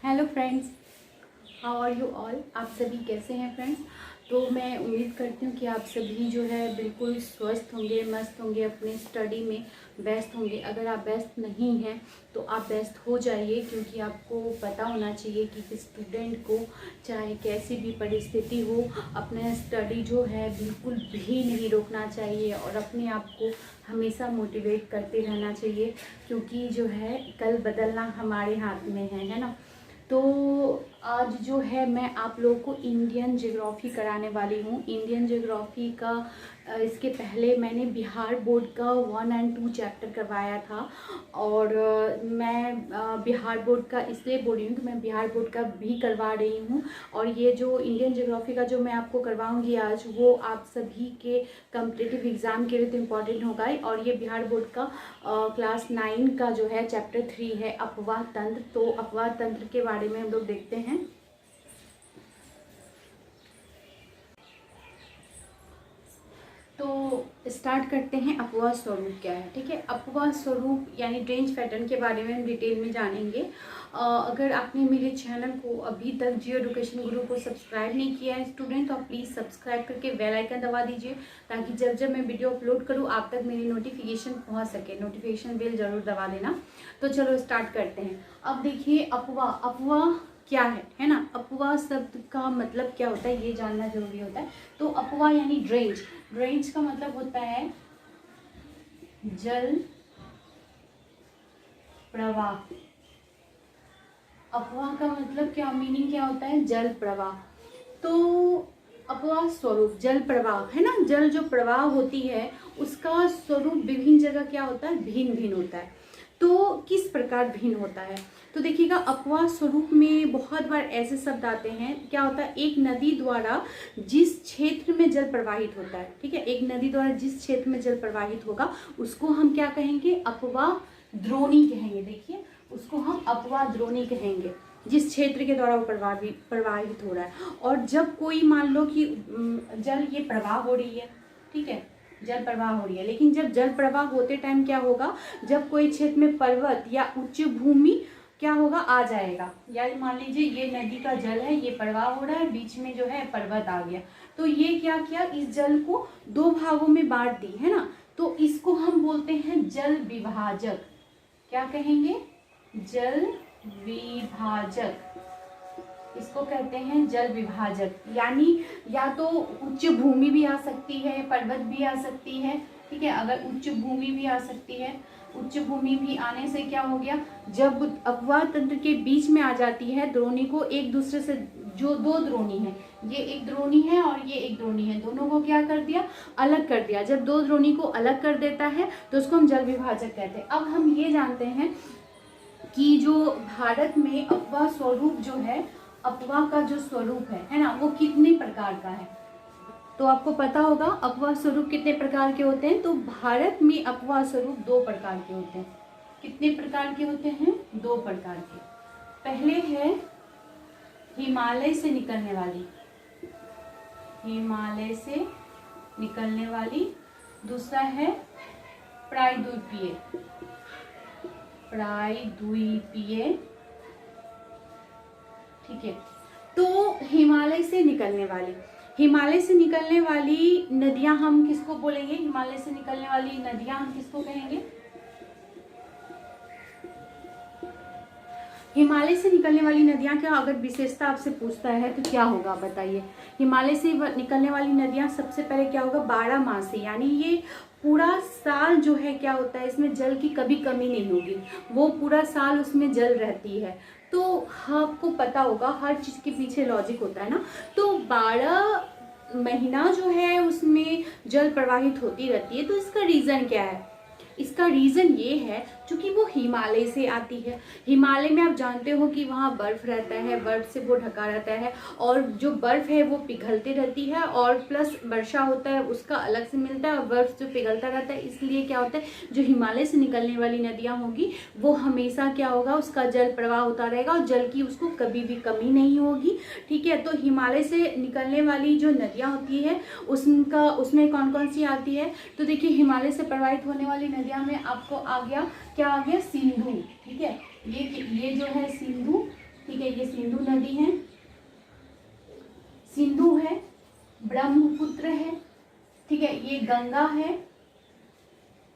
Hello friends, how are you all. आप सभी कैसे हैं फ्रेंड्स। तो मैं उम्मीद करती हूँ कि आप सभी जो है बिल्कुल स्वस्थ होंगे, मस्त होंगे, अपने स्टडी में व्यस्त होंगे। अगर आप व्यस्त नहीं हैं तो आप व्यस्त हो जाइए, क्योंकि आपको पता होना चाहिए कि स्टूडेंट को चाहे कैसी भी परिस्थिति हो, अपना स्टडी जो है बिल्कुल भी नहीं रोकना चाहिए और अपने आप को हमेशा मोटिवेट करते रहना चाहिए, क्योंकि जो है कल बदलना हमारे हाथ में है ना। तो आज जो है मैं आप लोगों को इंडियन ज्योग्राफी कराने वाली हूँ। इंडियन ज्योग्राफी का इसके पहले मैंने बिहार बोर्ड का 1 और 2 चैप्टर करवाया था, और मैं बिहार बोर्ड का इसलिए बोल रही हूँ कि मैं बिहार बोर्ड का भी करवा रही हूँ। और ये जो इंडियन ज्योग्राफी का जो मैं आपको करवाऊँगी आज, वो आप सभी के कॉम्पिटिटिव एग्ज़ाम के लिए तो इम्पॉर्टेंट होगा ही। और ये बिहार बोर्ड का क्लास 9 का जो है चैप्टर 3 है, अपवाह तंत्र। तो अपवाह तंत्र के बारे में हम लोग देखते हैं। तो स्टार्ट करते हैं। अपवाह स्वरूप क्या है, ठीक है। अपवाह स्वरूप यानी रेंज पैटर्न के बारे में हम डिटेल में जानेंगे। अगर आपने मेरे चैनल को अभी तक जियो एजुकेशन गुरु को सब्सक्राइब नहीं किया है स्टूडेंट, तो आप प्लीज़ सब्सक्राइब करके बेल आइकन दबा दीजिए, ताकि जब जब मैं वीडियो अपलोड करूँ आप तक मेरी नोटिफिकेशन पहुँच सके। नोटिफिकेशन बेल ज़रूर दबा देना। तो चलो स्टार्ट करते हैं। अब देखिए, अपवाह क्या है ना। अपवाह शब्द का मतलब क्या होता है ये जानना जरूरी होता है। तो अपवाह यानी ड्रेंच। ड्रेंच का मतलब होता है जल प्रवाह। अपवाह का मतलब क्या, मीनिंग क्या होता है, जल प्रवाह। तो अपवाह स्वरूप जल प्रवाह है ना। जल जो प्रवाह होती है उसका स्वरूप विभिन्न जगह क्या होता है, भिन्न भिन्न होता है। तो किस प्रकार भिन्न होता है, तो देखिएगा अपवाह स्वरूप में बहुत बार ऐसे शब्द आते हैं। क्या होता है, एक नदी द्वारा जिस क्षेत्र में जल प्रवाहित होता है, ठीक है, एक नदी द्वारा जिस क्षेत्र में जल प्रवाहित होगा उसको हम क्या कहेंगे, अपवाह द्रोणी कहेंगे। देखिए, उसको हम अपवाह द्रोणी कहेंगे, जिस क्षेत्र के द्वारा वो प्रवाहित हो रहा है। और जब कोई मान लो कि जल ये प्रवाह हो रही है, ठीक है, जल प्रवाह हो रही है, लेकिन जब जल प्रवाह होते टाइम क्या होगा, जब कोई क्षेत्र में पर्वत या उच्च भूमि क्या होगा, आ जाएगा। या मान लीजिए ये नदी का जल है, ये प्रवाह हो रहा है, बीच में जो है पर्वत आ गया, तो ये क्या किया, इस जल को 2 भागों में बांट दी है ना। तो इसको हम बोलते हैं जल विभाजक। क्या कहेंगे, जल विभाजक। इसको कहते हैं जल विभाजक। यानी या तो उच्च भूमि भी आ सकती है, पर्वत भी आ सकती है, ठीक है। अगर उच्च भूमि भी आ सकती है, उच्च भूमि भी आने से क्या हो गया, जब अपवाह तंत्र के बीच में आ जाती है द्रोणी को एक दूसरे से, जो 2 द्रोणी है, ये एक द्रोणी है और ये एक द्रोणी है, दोनों को क्या कर दिया, अलग कर दिया। जब 2 द्रोणी को अलग कर देता है तो उसको हम जल विभाजक कहते हैं। अब हम ये जानते हैं कि जो भारत में अपवाह स्वरूप जो है, अपवाह का जो स्वरूप है ना, वो कितने प्रकार का है। तो आपको पता होगा अपवाह स्वरूप कितने प्रकार के होते हैं। तो भारत में अपवाह स्वरूप 2 प्रकार के होते हैं। कितने प्रकार के होते हैं, 2 प्रकार के। पहले है हिमालय से निकलने वाली, हिमालय से निकलने वाली। दूसरा है प्रायद्वीपीय, प्रायद्वीपीय, ठीक है। तो हिमालय से निकलने वाली, हिमालय से निकलने वाली नदियां हम किसको बोलेंगे, हिमालय से निकलने वाली नदियां हम किसको कहेंगे, हिमालय से निकलने वाली नदियां का अगर विशेषता आपसे पूछता है तो क्या होगा बताइए। हिमालय से निकलने वाली नदियां सबसे पहले क्या होगा, 12 मासी, यानी ये पूरा साल जो है क्या होता है, इसमें जल की कभी कमी नहीं होगी, वो पूरा साल उसमें जल रहती है। तो आपको पता होगा हर चीज के पीछे लॉजिक होता है ना। तो 12 महीना जो है उसमें जल प्रवाहित होती रहती है। तो इसका रीजन क्या है, इसका रीज़न ये है क्योंकि वो हिमालय से आती है। हिमालय में आप जानते हो कि वहाँ बर्फ़ रहता है, बर्फ़ से वो ढका रहता है, और जो बर्फ़ है वो पिघलती रहती है, और प्लस वर्षा होता है उसका अलग से मिलता है, और बर्फ़ जो पिघलता रहता है, इसलिए क्या होता है, जो हिमालय से निकलने वाली नदियाँ होगी वो हमेशा क्या होगा, उसका जल प्रवाह होता रहेगा और जल की उसको कभी भी कमी नहीं होगी, ठीक है। तो हिमालय से निकलने वाली जो नदियाँ होती है उसमें कौन कौन सी आती है, तो देखिए हिमालय से प्रवाहित होने वाली नदियाँ में आपको आ गया, क्या आ गया, सिंधु, ठीक है। ये जो है सिंधु, ठीक है, ये सिंधु नदी है, सिंधु है, ब्रह्मपुत्र है, ठीक है, ये गंगा है,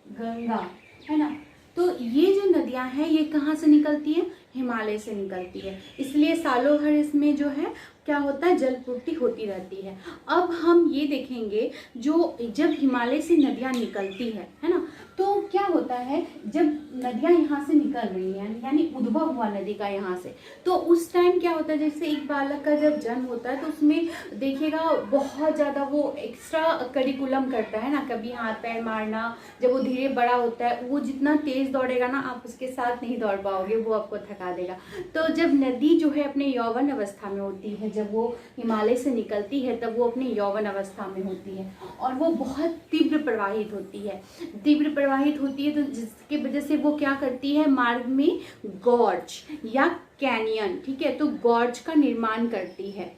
गंगा है ना। तो ये जो नदियां हैं ये कहाँ से निकलती हैं? हिमालय से निकलती है, इसलिए सालों भर इसमें जो है क्या होता है, जलपूर्ति होती रहती है। अब हम ये देखेंगे जो जब हिमालय से नदियां निकलती है ना, तो क्या होता है जब नदियां यहाँ से निकल रही हैं, यानी उद्भव हुआ नदी का यहाँ से, तो उस टाइम क्या होता है, जैसे एक बालक का जब जन्म होता है तो उसमें देखिएगा बहुत ज़्यादा वो एक्स्ट्रा करिकुलम करता है ना, कभी हाथ पैर मारना। जब वो धीरे बड़ा होता है वो जितना तेज़ दौड़ेगा ना, आप उसके साथ नहीं दौड़ पाओगे, वो आपको थका देगा। तो जब नदी जो है अपने यौवन अवस्था में होती है, जब वो हिमालय से निकलती है तब वो अपने यौवन अवस्था में होती है और वो बहुत तीव्र प्रवाहित होती है, तो जिसकी वजह से वो क्या करती है, मार्ग में गॉर्ज या कैनियन, ठीक है, तो गॉर्ज का निर्माण करती है।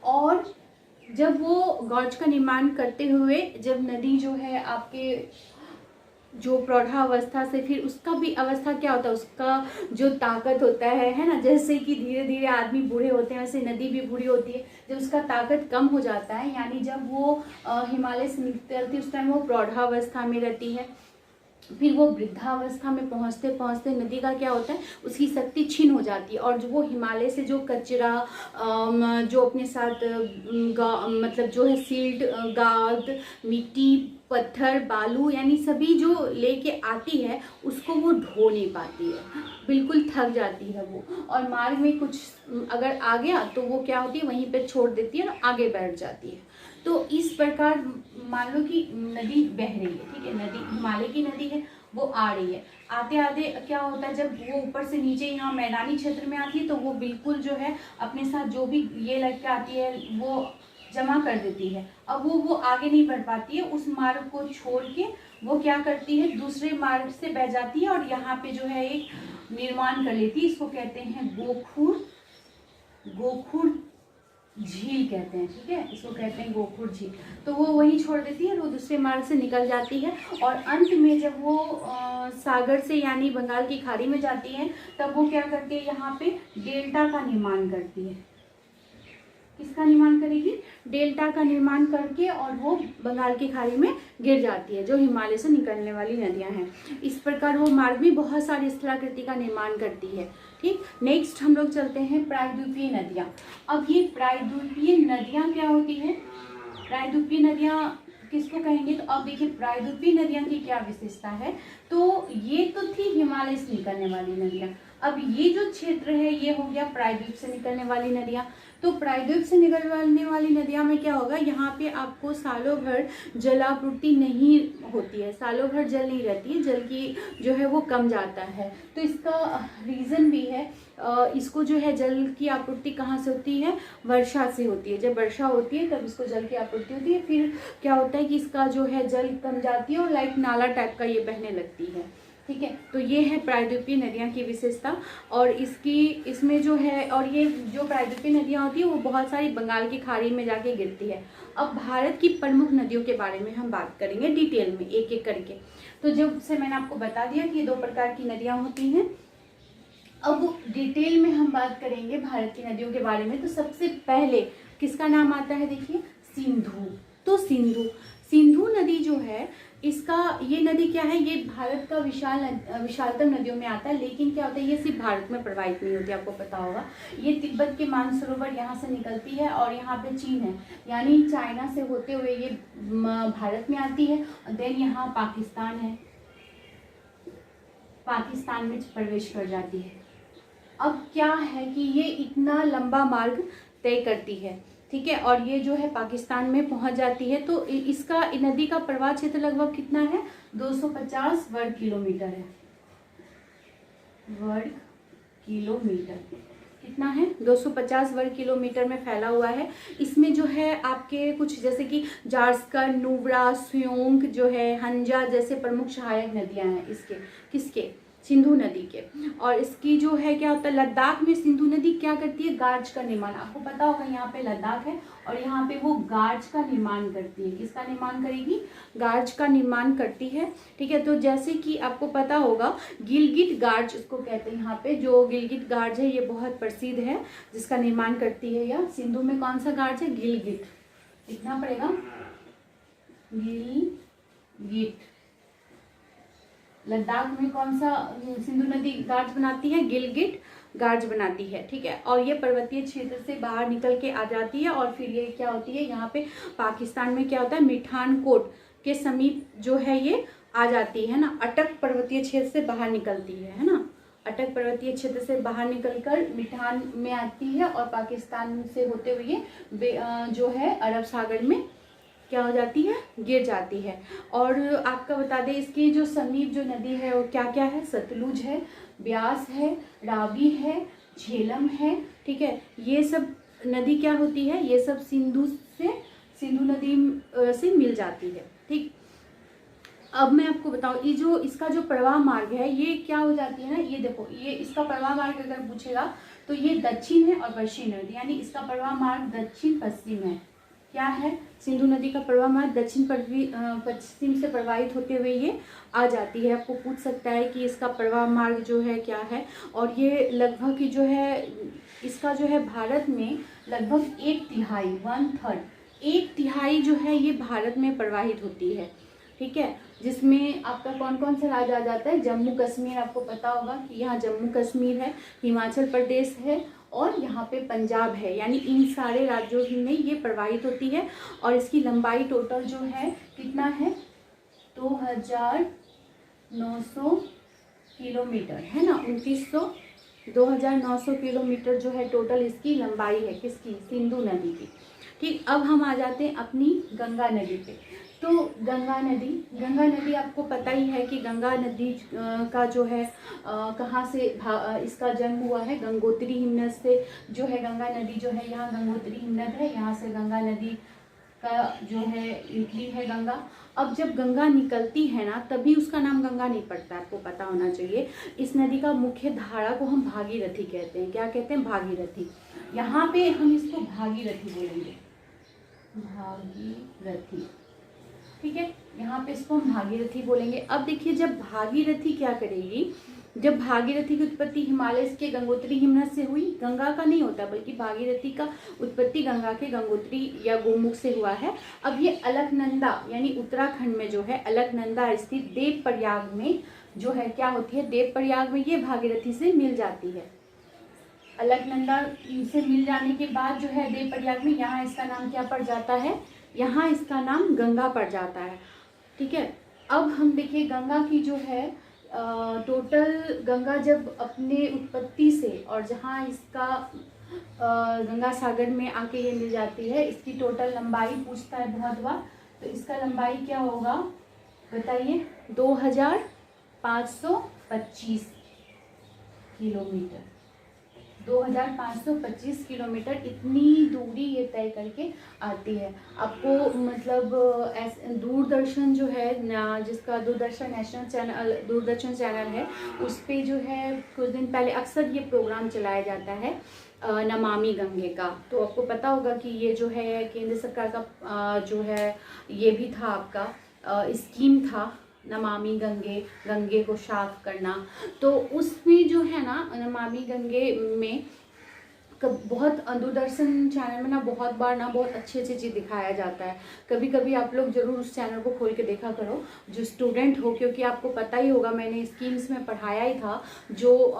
और जब वो गॉर्ज का निर्माण करते हुए जब नदी जो है आपके जो प्रौढ़ावस्था से फिर उसका भी अवस्था क्या होता है, उसका जो ताकत होता है ना, जैसे कि धीरे धीरे आदमी बूढ़े होते हैं वैसे नदी भी बूढ़ी होती है। जब उसका ताकत कम हो जाता है, यानी जब वो हिमालय से निकलती है उस टाइम वो प्रौढ़ावस्था में रहती है, फिर वो वृद्धावस्था में पहुंचते पहुंचते नदी का क्या होता है, उसकी शक्ति छीन हो जाती है और जो वो हिमालय से जो कचरा जो अपने साथ मतलब जो है सिल्ट, गाद, मिट्टी, पत्थर, बालू, यानी सभी जो लेके आती है उसको वो ढो नहीं पाती है, बिल्कुल थक जाती है वो, और मार्ग में कुछ अगर आ गया तो वो क्या होती है, वहीं पे छोड़ देती है और आगे बैठ जाती है। तो इस प्रकार मान लो कि नदी बह रही है, ठीक है, नदी हिमालय की नदी है, वो आ रही है, आते आते क्या होता है, जब वो ऊपर से नीचे यहाँ मैदानी क्षेत्र में आती है तो वो बिल्कुल जो है अपने साथ जो भी ये लग के आती है वो जमा कर देती है। अब वो आगे नहीं बढ़ पाती है, उस मार्ग को छोड़ के वो क्या करती है, दूसरे मार्ग से बह जाती है और यहाँ पे जो है एक निर्माण कर लेती है, इसको कहते हैं गोखुर झील कहते हैं, ठीक है, इसको कहते हैं गोखुर झील। तो वो वहीं छोड़ देती है और वो दूसरे मार्ग से निकल जाती है और अंत में जब वो सागर से यानी बंगाल की खाड़ी में जाती है तब वो क्या करती है, यहाँ पे डेल्टा का निर्माण करती है। किसका निर्माण करेगी? डेल्टा का निर्माण करके, और वो बंगाल की खाड़ी में गिर जाती है, जो हिमालय से निकलने वाली नदियां हैं। इस प्रकार वो मार्ग में बहुत सारी स्थलाकृति का निर्माण करती है। ठीक, नेक्स्ट हम लोग चलते हैं प्रायद्वीपीय नदियां। अब ये प्रायद्वीपीय नदियां क्या होती है, प्रायद्वीपीय नदियां किसको कहेंगे, तो अब देखिए प्रायद्वीपीय नदियां की क्या विशेषता है। तो ये तो थी हिमालय से निकलने वाली नदियां, अब ये जो क्षेत्र है ये हो गया प्रायद्वीप से निकलने वाली नदियां। तो प्रायद्वीप से निकलने वाली नदियां में क्या होगा, यहाँ पे आपको सालों भर जलापूर्ति नहीं होती है, सालों भर जल नहीं रहती है, जल की जो है वो कम जाता है। तो इसका रीज़न भी है, इसको जो है जल की आपूर्ति कहाँ से होती है, वर्षा से होती है। जब वर्षा होती है तब इसको जल की आपूर्ति होती है, फिर क्या होता है कि इसका जो है जल कम जाती है और लाइक नाला टाइप का ये बहने लगती है। ठीक है, तो ये है प्रायद्वीपीय नदियाँ की विशेषता। और इसमें जो है, और ये जो प्रायद्वीपीय नदियाँ होती है वो बहुत सारी बंगाल की खाड़ी में जाके गिरती है। अब भारत की प्रमुख नदियों के बारे में हम बात करेंगे डिटेल में एक एक करके। तो जब से मैंने आपको बता दिया कि ये दो प्रकार की नदियाँ होती हैं, अब डिटेल में हम बात करेंगे भारत की नदियों के बारे में। तो सबसे पहले किसका नाम आता है, देखिए सिंधु। तो सिंधु नदी जो है, इसका ये नदी क्या है, ये भारत का विशालतम नदियों में आता है। लेकिन क्या होता है, ये सिर्फ भारत में प्रवाहित नहीं होती, आपको पता होगा। ये तिब्बत के मानसरोवर यहाँ से निकलती है और यहाँ पे चीन है, यानी चाइना से होते हुए ये भारत में आती है। देन यहाँ पाकिस्तान है, पाकिस्तान में प्रवेश कर जाती है। अब क्या है कि ये इतना लंबा मार्ग तय करती है, ठीक है, और ये जो है पाकिस्तान में पहुंच जाती है। तो इसका नदी का प्रवाह क्षेत्र लगभग कितना है, 250 वर्ग किलोमीटर है। वर्ग किलोमीटर कितना है, 250 वर्ग किलोमीटर में फैला हुआ है। इसमें जो है आपके कुछ जैसे कि जार्स्कर, नुब्रा, स्योंग जो है, हंजा जैसे प्रमुख सहायक नदियां हैं इसके। किसके? सिंधु नदी के। और इसकी जो है क्या होता है, लद्दाख में सिंधु नदी क्या करती है, गार्ज का निर्माण, आपको पता होगा यहाँ पे लद्दाख है और यहाँ पे वो गार्ज का निर्माण करती है। किसका निर्माण करेगी, गार्ज का निर्माण करती है। ठीक है, तो जैसे कि आपको पता होगा गिलगित गार्ज उसको कहते हैं। यहाँ पे जो गिलगित गार्ज है ये बहुत प्रसिद्ध है, जिसका निर्माण करती है यह। सिंधु में कौन सा गार्ज है, गिलगित, लिखना पड़ेगा गिलगित। लद्दाख में कौन सा सिंधु नदी गार्ज बनाती है, गिलगित गार्ज बनाती है। ठीक है, और ये पर्वतीय क्षेत्र से बाहर निकल के आ जाती है और फिर ये क्या होती है, यहाँ पे पाकिस्तान में क्या होता है, मिठानकोट के समीप जो है ये आ जाती है ना। अटक पर्वतीय क्षेत्र से बाहर निकलती है ना, अटक पर्वतीय क्षेत्र से बाहर निकलकर मिठान में आती है और पाकिस्तान से होते हुए जो है अरब सागर में क्या हो जाती है, गिर जाती है। और आपका बता दें इसकी जो समीप जो नदी है वो क्या क्या है, सतलुज है, ब्यास है, रावी है, झेलम है। ठीक है, ये सब नदी क्या होती है, ये सब सिंधु नदी से मिल जाती है। ठीक, अब मैं आपको बताऊं ये जो इसका जो प्रवाह मार्ग है ये क्या हो जाती है ना, ये देखो ये इसका प्रवाह मार्ग अगर पूछेगा तो ये दक्षिण है और पश्चिम है, यानी इसका प्रवाह मार्ग दक्षिण पश्चिम है। क्या है, सिंधु नदी का प्रवाह मार्ग दक्षिण पश्चिम से प्रवाहित होते हुए ये आ जाती है। आपको पूछ सकता है कि इसका प्रवाह मार्ग जो है क्या है, और ये लगभग जो है इसका जो है भारत में लगभग 1/3 1/3 जो है ये भारत में प्रवाहित होती है। ठीक है, जिसमें आपका कौन कौन सा राज्य आ जाता है, जम्मू कश्मीर, आपको पता होगा कि यहाँ जम्मू कश्मीर है, हिमाचल प्रदेश है और यहाँ पे पंजाब है, यानी इन सारे राज्यों में ये प्रवाहित होती है। और इसकी लंबाई टोटल जो है कितना है, 2900 किलोमीटर है ना, 2900 किलोमीटर जो है टोटल इसकी लंबाई है, किसकी, सिंधु नदी की। ठीक, अब हम आ जाते हैं अपनी गंगा नदी पे। तो गंगा नदी आपको पता ही है कि गंगा नदी का जो है कहाँ से इसका जन्म हुआ है, गंगोत्री हिमनद से जो है गंगा नदी जो है, यहाँ गंगोत्री हिमनद है, यहाँ से गंगा नदी का जो है निकली है गंगा। अब जब गंगा निकलती है ना तभी उसका नाम गंगा नहीं पड़ता, आपको पता होना चाहिए। इस नदी का मुख्य धारा को हम भागीरथी कहते हैं। क्या कहते हैं, भागीरथी। यहाँ पे हम इसको भागीरथी बोलेंगे, भागीरथी। ठीक है, यहाँ पे इसको हम भागीरथी बोलेंगे। अब देखिए जब भागीरथी क्या करेगी, जब भागीरथी की उत्पत्ति हिमालय के गंगोत्री हिमनद से हुई, गंगा का नहीं होता बल्कि भागीरथी का उत्पत्ति गंगा के गंगोत्री या गोमुख से हुआ है। अब ये अलकनंदा यानी उत्तराखंड में जो है अलकनंदा स्थित देवप्रयाग में जो है क्या होती है, देवप्रयाग में ये भागीरथी से मिल जाती है। अलकनंदा से मिल जाने के बाद जो है देवप्रयाग में, यहाँ इसका नाम क्या पड़ जाता है, यहाँ इसका नाम गंगा पड़ जाता है। ठीक है, अब हम देखिए गंगा की जो है टोटल, गंगा जब अपने उत्पत्ति से और जहाँ इसका गंगा सागर में आके ये मिल जाती है, इसकी टोटल लंबाई पूछता है बहुत बार, तो इसका लंबाई क्या होगा बताइए, 2525 किलोमीटर। 2525 किलोमीटर इतनी दूरी ये तय करके आती है। आपको मतलब दूरदर्शन जो है जिसका Doordarshan national channel, Doordarshan channel है, उस पर जो है कुछ दिन पहले अक्सर ये प्रोग्राम चलाया जाता है नमामि गंगे का। तो आपको पता होगा कि ये जो है केंद्र सरकार का जो है ये भी था आपका स्कीम था, नमामि गंगे को साफ करना। तो उसमें जो है ना नमामि गंगे में बहुत दूरदर्शन चैनल में ना बहुत बार ना बहुत अच्छी चीज़ दिखाया जाता है। कभी कभी आप लोग ज़रूर उस चैनल को खोल के देखा करो जो स्टूडेंट हो, क्योंकि आपको पता ही होगा मैंने स्कीम्स में पढ़ाया ही था जो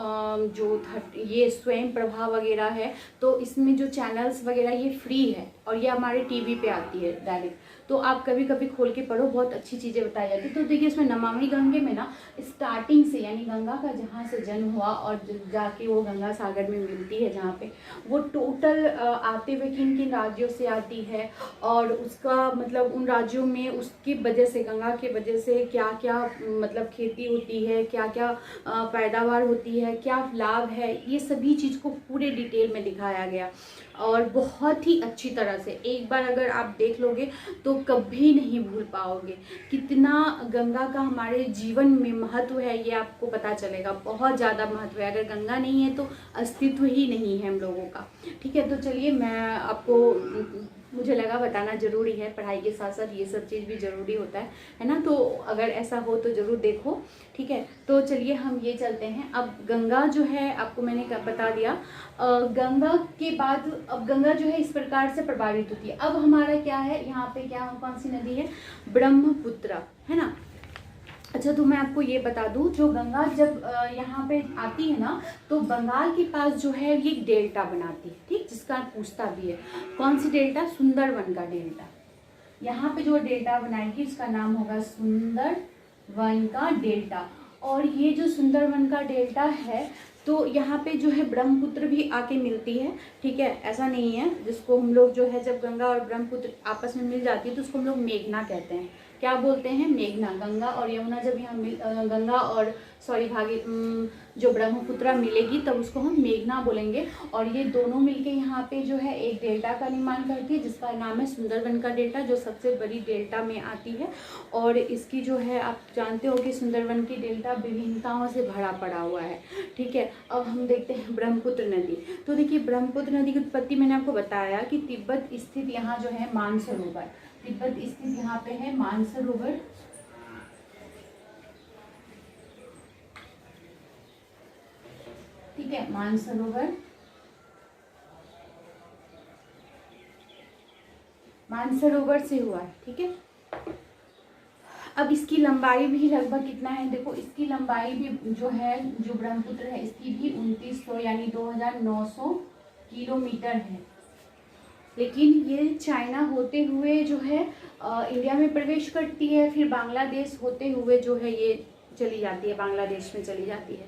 ये स्वयं प्रभा वगैरह है, तो इसमें जो चैनल्स वगैरह ये फ्री है और ये हमारे टीवी पे आती है डायरेक्ट, तो आप कभी कभी खोल के पढ़ो, बहुत अच्छी चीज़ें बताई जाती है। तो देखिए इसमें नमामि गंगे में ना स्टार्टिंग से यानी गंगा का जहाँ से जन्म हुआ और जाके वो गंगा सागर में मिलती है जहाँ पे, वो टोटल आते हुए किन किन राज्यों से आती है और उसका मतलब उन राज्यों में उसकी वजह से, गंगा के वजह से क्या क्या मतलब खेती होती है, क्या क्या पैदावार होती है, क्या लाभ है, ये सभी चीज़ को पूरे डिटेल में दिखाया गया और बहुत ही अच्छी तरह से। एक बार अगर आप देख लोगे तो कभी नहीं भूल पाओगे। कितना गंगा का हमारे जीवन में महत्व है ये आपको पता चलेगा, बहुत ज़्यादा महत्व है। अगर गंगा नहीं है तो अस्तित्व ही नहीं है हम लोगों का। ठीक है, तो चलिए मैं आपको, मुझे लगा बताना ज़रूरी है, पढ़ाई के साथ साथ ये सब चीज़ भी ज़रूरी होता है ना। तो अगर ऐसा हो तो ज़रूर देखो। ठीक है, तो चलिए हम ये चलते हैं। अब गंगा जो है आपको मैंने बता दिया। गंगा के बाद अब गंगा जो है इस प्रकार से प्रभावित होती है। अब हमारा क्या है यहाँ पे, क्या कौन सी नदी है, ब्रह्मपुत्र, है ना। अच्छा, तो मैं आपको ये बता दूं, जो गंगा जब यहाँ पे आती है ना, तो बंगाल के पास जो है ये डेल्टा बनाती है। ठीक, जिसका पूछता भी है कौन सी डेल्टा, सुंदरवन का डेल्टा। यहाँ पे जो डेल्टा बनाएगी उसका नाम होगा सुंदरवन का डेल्टा। और ये जो सुंदरवन का डेल्टा है, तो यहाँ पे जो है ब्रह्मपुत्र भी आके मिलती है। ठीक है, ऐसा नहीं है, जिसको हम लोग जो है, जब गंगा और ब्रह्मपुत्र आपस में मिल जाती है तो उसको हम लोग मेघना कहते हैं। क्या बोलते हैं, मेघना। गंगा और यमुना जब यहाँ गंगा और जो ब्रह्मपुत्र मिलेगी तब उसको हम मेघना बोलेंगे। और ये दोनों मिलके यहाँ पे जो है एक डेल्टा का निर्माण करती है, जिसका नाम है सुंदरवन का डेल्टा, जो सबसे बड़ी डेल्टा में आती है। और इसकी जो है, आप जानते हो कि सुंदरवन की डेल्टा विभिन्नताओं से भरा पड़ा हुआ है। ठीक है, अब हम देखते हैं ब्रह्मपुत्र नदी। तो देखिए, ब्रह्मपुत्र नदी की उत्पत्ति मैंने आपको बताया कि तिब्बत स्थित यहाँ जो है मानसरोवर, तिब्बत स्थित यहाँ पे है मानसरोवर। ठीक है, मानसरोवर, मानसरोवर से हुआ है। ठीक है, अब इसकी लंबाई भी लगभग कितना है, देखो इसकी लंबाई भी जो है, जो ब्रह्मपुत्र है इसकी भी 2900 यानी 2900 किलोमीटर है। लेकिन ये चाइना होते हुए जो है इंडिया में प्रवेश करती है, फिर बांग्लादेश होते हुए जो है ये चली जाती है, बांग्लादेश में चली जाती है।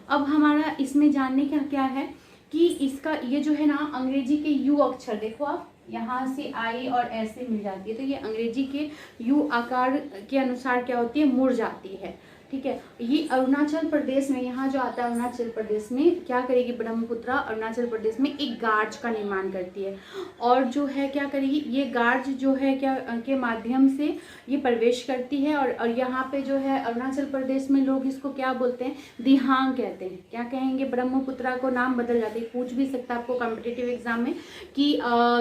अब हमारा इसमें जानने का क्या है कि इसका ये जो है ना, अंग्रेजी के यू अक्षर देखो आप, यहाँ से आई और ऐसे मिल जाती है, तो ये अंग्रेजी के यू आकार के अनुसार क्या होती है, मुड़ जाती है। ठीक है, ये अरुणाचल प्रदेश में, यहाँ जो आता है अरुणाचल प्रदेश में क्या करेगी, ब्रह्मपुत्र अरुणाचल प्रदेश में एक गार्ज का निर्माण करती है। और जो है क्या करेगी, ये गार्ज जो है क्या के माध्यम से ये प्रवेश करती है। और यहाँ पे जो है अरुणाचल प्रदेश में लोग इसको क्या बोलते हैं, दिहांग कहते हैं। क्या कहेंगे, ब्रह्मपुत्र को नाम बदल जाते हैं। पूछ भी सकता है आपको कॉम्पिटिटिव एग्जाम में कि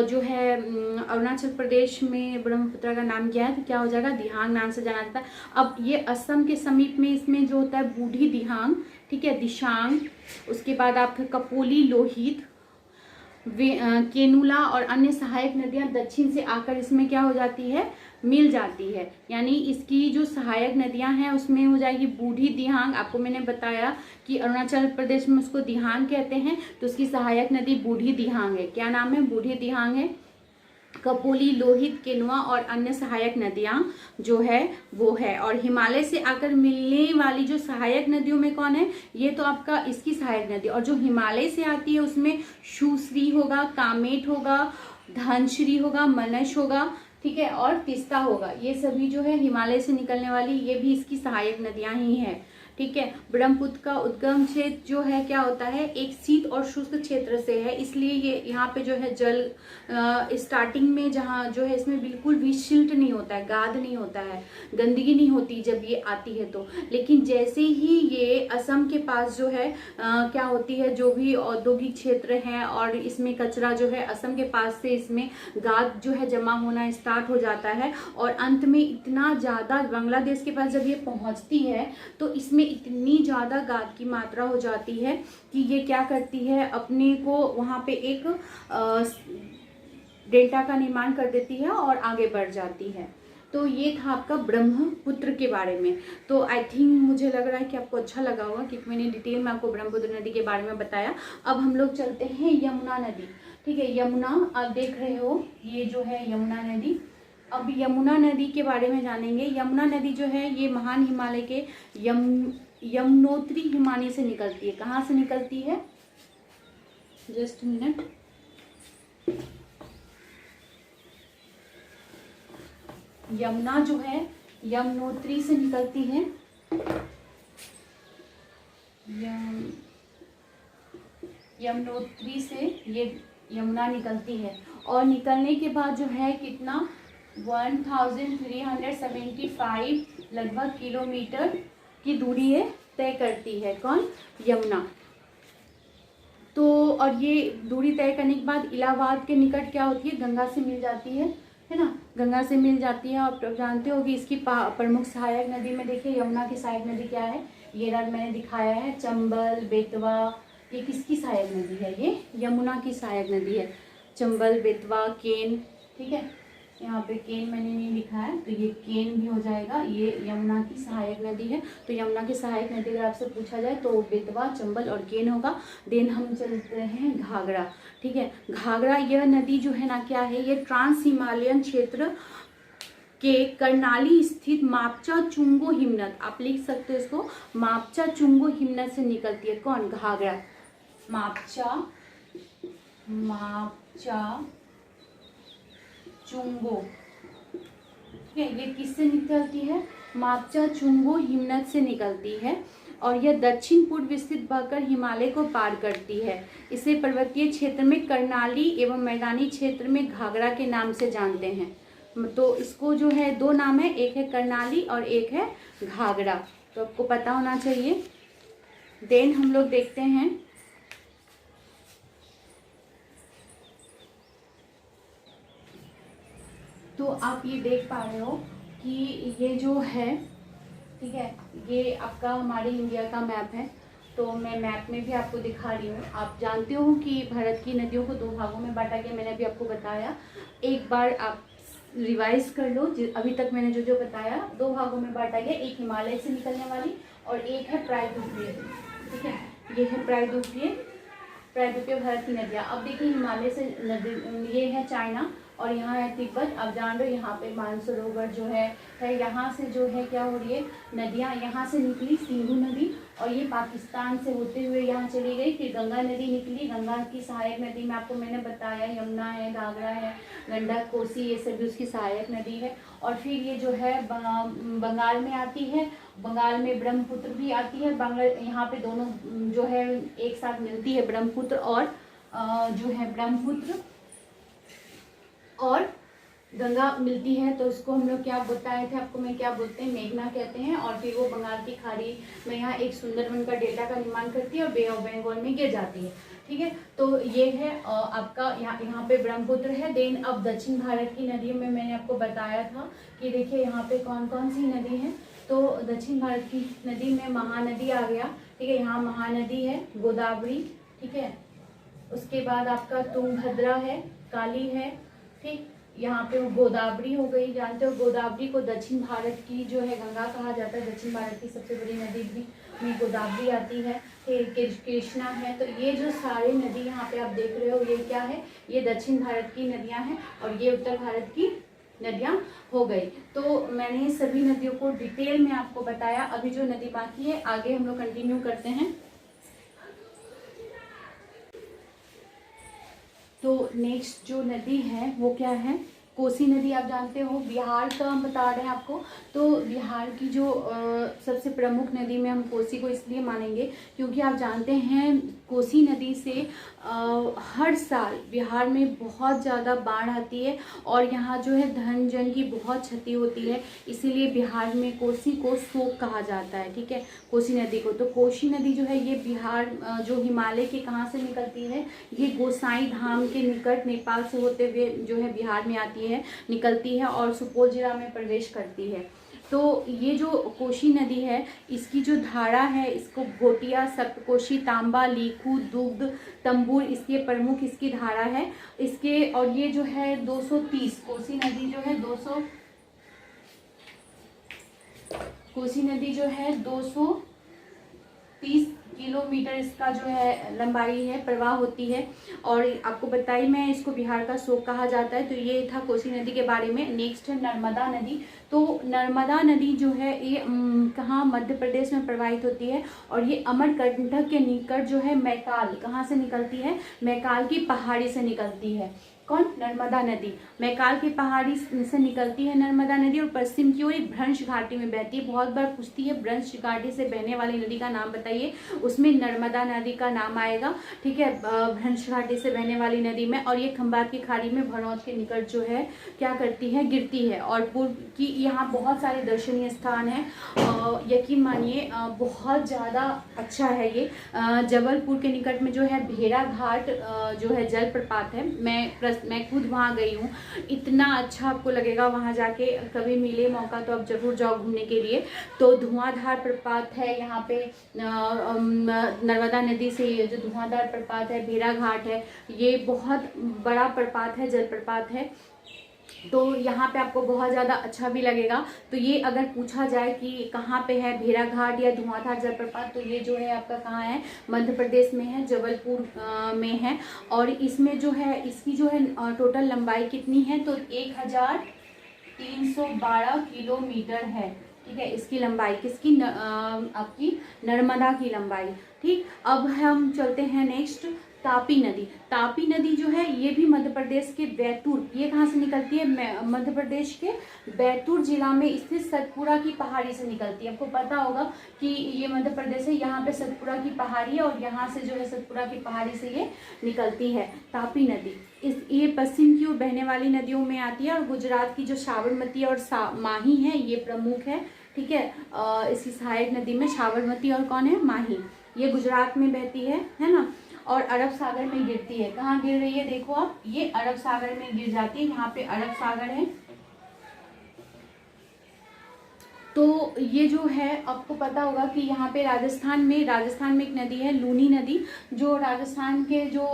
जो है अरुणाचल प्रदेश में ब्रह्मपुत्र का नाम क्या है, तो क्या हो जाएगा, दिहांग नाम से जाना जाता है। अब ये असम के समीप में इसमें जो होता है बूढ़ी दिहांग, ठीक है, दिशांग, उसके बाद आपके कपोली, लोहित, केनुला और अन्य सहायक नदियां दक्षिण से आकर इसमें क्या हो जाती है, मिल जाती है। यानी इसकी जो सहायक नदियां हैं उसमें हो जाएगी बूढ़ी दिहांग। आपको मैंने बताया कि अरुणाचल प्रदेश में उसको दिहांग कहते हैं, तो उसकी सहायक नदी बूढ़ी दिहांग है। क्या नाम है, बूढ़ी दिहांग है। कपोली, लोहित, केनुआ और अन्य सहायक नदियां जो है वो है। और हिमालय से आकर मिलने वाली जो सहायक नदियों में कौन है, ये तो आपका इसकी सहायक नदी। और जो हिमालय से आती है उसमें शुश्री होगा, कामेट होगा, धनश्री होगा, मनस होगा, ठीक है, और तिस्ता होगा। ये सभी जो है हिमालय से निकलने वाली, ये भी इसकी सहायक नदियां ही हैं। ठीक है, ब्रह्मपुत्र का उद्गम क्षेत्र जो है क्या होता है, एक शीत और शुष्क क्षेत्र से है, इसलिए ये यहाँ पे जो है जल स्टार्टिंग में जहाँ जो है इसमें बिल्कुल भी सिल्ट नहीं होता है, गाद नहीं होता है, गंदगी नहीं होती जब ये आती है तो। लेकिन जैसे ही ये असम के पास जो है क्या होती है, जो भी औद्योगिक क्षेत्र है और इसमें कचरा जो है असम के पास से इसमें गाद जो है जमा होना स्टार्ट हो जाता है। और अंत में इतना ज़्यादा बांग्लादेश के पास जब ये पहुँचती है तो इसमें इतनी ज़्यादा गाद की मात्रा हो जाती है कि ये क्या करती है, अपने को वहाँ पे एक डेल्टा का निर्माण कर देती है और आगे बढ़ जाती है। तो ये था आपका ब्रह्मपुत्र के बारे में। तो आई थिंक मुझे लग रहा है कि आपको अच्छा लगा होगा क्योंकि मैंने डिटेल में आपको ब्रह्मपुत्र नदी के बारे में बताया। अब हम लोग चलते हैं यमुना नदी। ठीक है, यमुना आप देख रहे हो, ये जो है यमुना नदी। अब यमुना नदी के बारे में जानेंगे। यमुना नदी जो है ये महान हिमालय के यमुनोत्री हिमालय से निकलती है। कहाँ से निकलती है, जस्ट मिनट, यमुना जो है यमुनोत्री से निकलती है। यमुनोत्री से ये यमुना निकलती है और निकलने के बाद जो है कितना 1375 लगभग किलोमीटर की दूरी है तय करती है। कौन? यमुना। तो और ये दूरी तय करने के बाद इलाहाबाद के निकट क्या होती है? गंगा से मिल जाती है ना, गंगा से मिल जाती है। आप जानते हो कि इसकी प्रमुख सहायक नदी में देखिए यमुना की सहायक नदी क्या है, ये रंग मैंने दिखाया है, चंबल, बेतवा। ये किसकी सहायक नदी है? ये यमुना की सहायक नदी है। चंबल, बेतवा, केन, ठीक है, यहाँ पे केन मैंने नहीं लिखा है तो ये केन भी हो जाएगा। ये यमुना की सहायक नदी है। तो यमुना की सहायक नदी अगर आपसे पूछा जाए तो बेतवा, चंबल और केन होगा। देन हम चलते हैं घाघरा, ठीक है। घाघरा यह नदी जो है ना क्या है, ये ट्रांस हिमालयन क्षेत्र के करनाली स्थित मापचा चुंगो हिमनद, आप लिख सकते हो इसको, मापचा चुंगो हिमनद से निकलती है। कौन? घाघरा। मापचा चुंगो, ठीक है, ये किससे निकलती है? मापचा चुंगो हिमनद से निकलती है और यह दक्षिण पूर्व स्थित बहकर हिमालय को पार करती है। इसे पर्वतीय क्षेत्र में कर्नाली एवं मैदानी क्षेत्र में घाघरा के नाम से जानते हैं। तो इसको जो है दो नाम है, एक है कर्नाली और एक है घाघरा, तो आपको पता होना चाहिए। देन हम लोग देखते हैं तो आप ये देख पा रहे हो कि ये जो है, ठीक है, ये आपका हमारे इंडिया का मैप है। तो मैं मैप में भी आपको दिखा रही हूँ। आप जानते हो कि भारत की नदियों को दो भागों में बांटा गया, मैंने अभी आपको बताया। एक बार आप रिवाइज कर लो, अभी तक मैंने जो जो बताया, दो भागों में बांटा गया, एक हिमालय से निकलने वाली और एक है प्रायद्वीपीय, ठीक है, ये है प्रायद्वीपीय भारत की नदियाँ। अब देखिए हिमालय से नदी, ये है चाइना और यहाँ है तिब्बत। अब जान लो यहाँ पे मानसरोवर जो है यहाँ से जो है क्या हो रही है, नदियाँ यहाँ से निकली, सिंधु नदी, और ये पाकिस्तान से होते हुए यहाँ चली गई। फिर गंगा नदी निकली, गंगा की सहायक नदी में आपको मैंने बताया यमुना है, घाघरा है, गंडक, कोसी, ये सभी उसकी सहायक नदी है। और फिर ये जो है बंगाल में आती है, बंगाल में ब्रह्मपुत्र भी आती है। यहाँ पे दोनों जो है एक साथ मिलती है, ब्रह्मपुत्र और जो है ब्रह्मपुत्र और गंगा मिलती है। तो इसको हम लोग क्या बताए थे आपको, मैं क्या बोलते हैं, मेघना कहते हैं। और फिर वो बंगाल की खाड़ी में यहाँ एक सुंदरवन का डेल्टा का निर्माण करती है और बे ऑफ बंगाल में गिर जाती है, ठीक है। तो ये है आपका यहाँ पे ब्रह्मपुत्र है। देन अब दक्षिण भारत की नदियों में मैंने आपको बताया था कि देखिए यहाँ पे कौन कौन सी नदी है। तो दक्षिण भारत की नदी में महानदी आ गया, ठीक है, यहाँ महानदी है, गोदावरी, ठीक है। उसके बाद आपका तुंगभद्रा है, काली है, ठीक, यहाँ पे गोदावरी हो गई। जानते हो गोदावरी को दक्षिण भारत की जो है गंगा कहा जाता है। दक्षिण भारत की सबसे बड़ी नदी भी में गोदावरी आती है। फिर कृष्णा है। तो ये जो सारे नदी यहाँ पे आप देख रहे हो, ये क्या है, ये दक्षिण भारत की नदियाँ हैं और ये उत्तर भारत की नदियाँ हो गई। तो मैंने सभी नदियों को डिटेल में आपको बताया। अभी जो नदी बाकी है आगे हम लोग कंटिन्यू करते हैं। तो नेक्स्ट जो नदी है वो क्या है, कोसी नदी। आप जानते हो बिहार का हम बता रहे हैं आपको। तो बिहार की जो सबसे प्रमुख नदी में हम कोसी को इसलिए मानेंगे क्योंकि आप जानते हैं कोसी नदी से हर साल बिहार में बहुत ज़्यादा बाढ़ आती है और यहाँ जो है धन जन की बहुत क्षति होती है। इसीलिए बिहार में कोसी को शोक कहा जाता है, ठीक है, कोसी नदी को। तो कोसी नदी जो है ये बिहार जो हिमालय के कहाँ से निकलती है, ये गोसाई धाम के निकट नेपाल से होते हुए जो है बिहार में आती है, निकलती है और सुपौल जिला में प्रवेश करती है। तो ये जो कोसी नदी है इसकी जो धारा है, इसको घोटिया, सप्तकोशी, तांबा, लीखू, दुग्ध, तंबूर इसके प्रमुख इसकी धारा है इसके। और ये जो है 230, कोसी नदी जो है 200, कोसी नदी जो है 230 किलोमीटर इसका जो है लंबाई है, प्रवाह होती है। और आपको बताई मैं इसको बिहार का शोक कहा जाता है। तो ये था कोसी नदी के बारे में। नेक्स्ट है नर्मदा नदी। तो नर्मदा नदी जो है ये कहाँ, मध्य प्रदेश में प्रवाहित होती है और ये अमरकंटक के निकट जो है मैकाल, कहाँ से निकलती है, मैकाल की पहाड़ी से निकलती है। कौन? नर्मदा नदी। मैकाल की पहाड़ी से निकलती है नर्मदा नदी और पश्चिम की ओर एक भ्रंश घाटी में बहती है। बहुत बार पूछती है भ्रंश घाटी से बहने वाली नदी का नाम बताइए, उसमें नर्मदा नदी का नाम आएगा। ठीक है, भ्रंश घाटी से बहने वाली नदी में, और ये खंबात की खाड़ी में भरौज के निकट जो है क्या करती है? गिरती है। और पूर्व की यहाँ बहुत सारे दर्शनीय स्थान हैं, यकीन मानिए बहुत ज़्यादा अच्छा है ये। जबलपुर के निकट में जो है भेड़ा घाट जो है जलप्रपात है। मैं खुद वहाँ गई हूँ, इतना अच्छा आपको लगेगा वहाँ जाके। कभी मिले मौका तो आप जरूर जाओ घूमने के लिए। तो धुआंधार प्रपात है यहाँ पे नर्मदा नदी से, ये जो धुआंधार प्रपात है, भेड़ा घाट है, ये बहुत बड़ा प्रपात है, जलप्रपात है। तो यहाँ पे आपको बहुत ज़्यादा अच्छा भी लगेगा। तो ये अगर पूछा जाए कि कहाँ पे है भेड़ा घाट या धुआंधार जलप्रपात, तो ये जो है आपका कहाँ है? मध्य प्रदेश में है, जबलपुर में है। और इसमें जो है इसकी जो है टोटल लंबाई कितनी है? तो 1312 किलोमीटर है। ठीक है, इसकी लंबाई किसकी? आपकी नर्मदा की लंबाई। ठीक, अब हम चलते हैं नेक्स्ट, तापी नदी। तापी नदी जो है ये भी मध्य प्रदेश के बैतूल, ये कहाँ से निकलती है? मध्य प्रदेश के बैतूल जिला में स्थित सतपुड़ा की पहाड़ी से निकलती है। आपको पता होगा कि ये मध्य प्रदेश है, यहाँ पे सतपुड़ा की पहाड़ी है और यहाँ से जो है सतपुड़ा की पहाड़ी से ये निकलती है तापी नदी। ये पश्चिम की ओर बहने वाली नदियों में आती है और गुजरात की जो साबरमती और माही है ये प्रमुख है। ठीक है, इसकी सहायक नदी में साबरमती और कौन है? माही। ये गुजरात में बहती है ना, और अरब सागर में गिरती है। कहाँ गिर रही है? देखो आप, ये अरब सागर में गिर जाती है। यहाँ पे अरब सागर है। तो ये जो है आपको पता होगा कि यहाँ पे राजस्थान में एक नदी है लूनी नदी, जो राजस्थान के जो